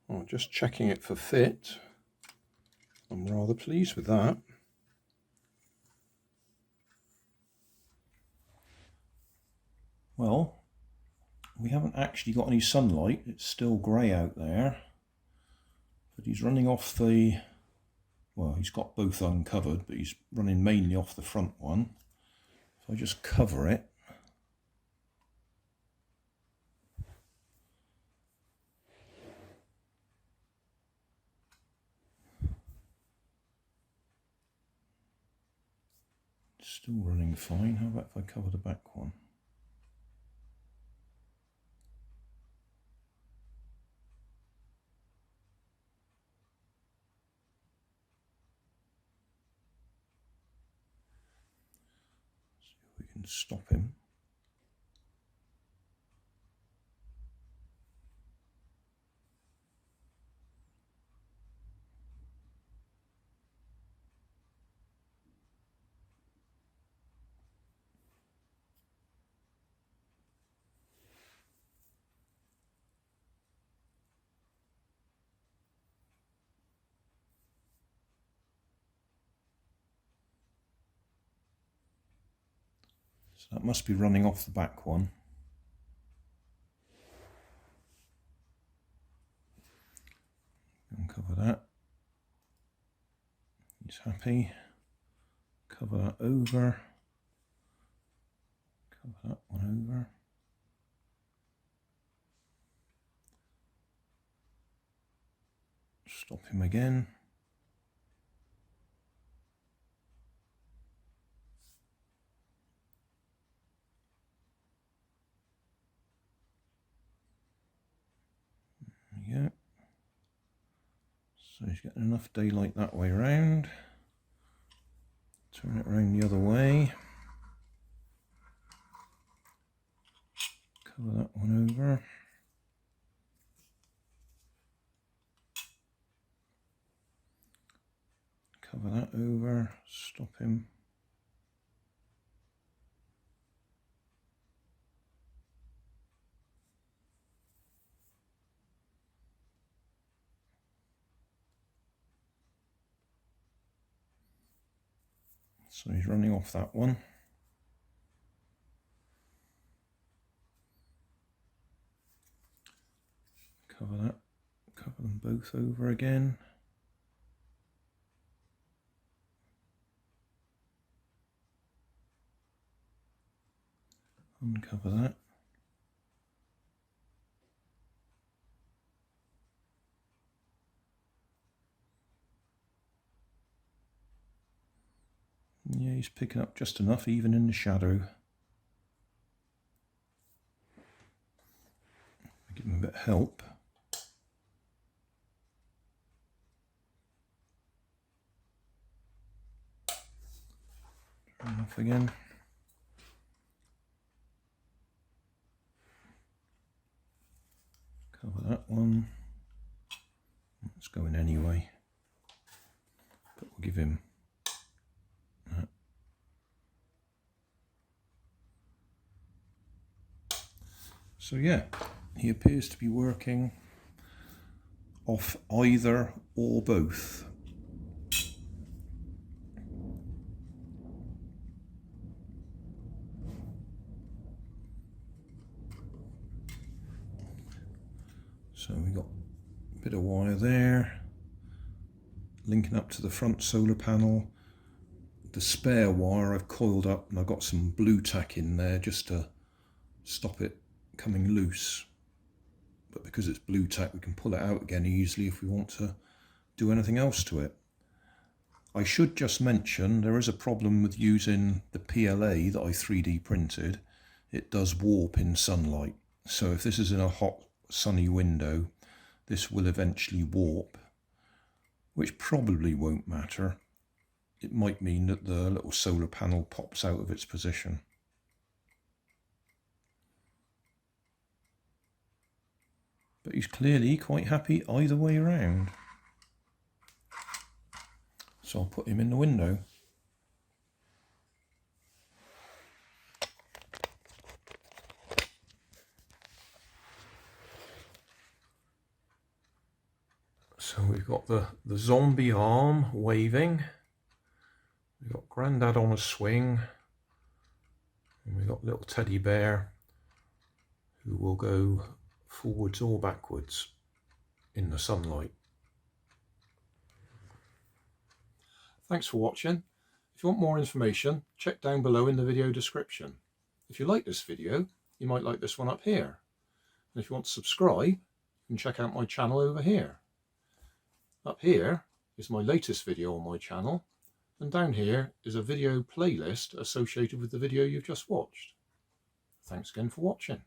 Oh, just checking it for fit. I'm rather pleased with that. Well, we haven't actually got any sunlight. It's still grey out there. But he's running off the... Well, he's got both uncovered, but he's running mainly off the front one. If I just cover it, it's still running fine. How about if I cover the back one? See if we can stop him. So that must be running off the back one. Uncover that. He's happy. Cover that over. Cover that one over. Stop him again. There we go. So he's getting enough daylight that way around. Turn it around the other way. Cover that one over. Cover that over. Stop him. So he's running off that one. Cover that. Cover them both over again. Uncover that. Yeah, he's picking up just enough, even in the shadow. Give him a bit of help. Turn off again. Cover that one. It's going anyway. But we'll give him that. So yeah, he appears to be working off either or both. So we got a bit of wire there, linking up to the front solar panel. The spare wire I've coiled up, and I've got some blue tack in there just to stop it coming loose. But because it's blue tack, we can pull it out again easily if we want to do anything else to it. I should just mention there is a problem with using the PLA that I 3D printed. It does warp in sunlight. So if this is in a hot sunny window, this will eventually warp, which probably won't matter. It might mean that the little solar panel pops out of its position. But he's clearly quite happy either way around. So I'll put him in the window. So we've got the zombie arm waving, we've got Grandad on a swing, and we've got little teddy bear who will go forwards or backwards in the sunlight. Thanks for watching. If you want more information, check down below in the video description. If you like this video, you might like this one up here. And if you want to subscribe, you can check out my channel over here. Up here is my latest video on my channel, and down here is a video playlist associated with the video you've just watched. Thanks again for watching.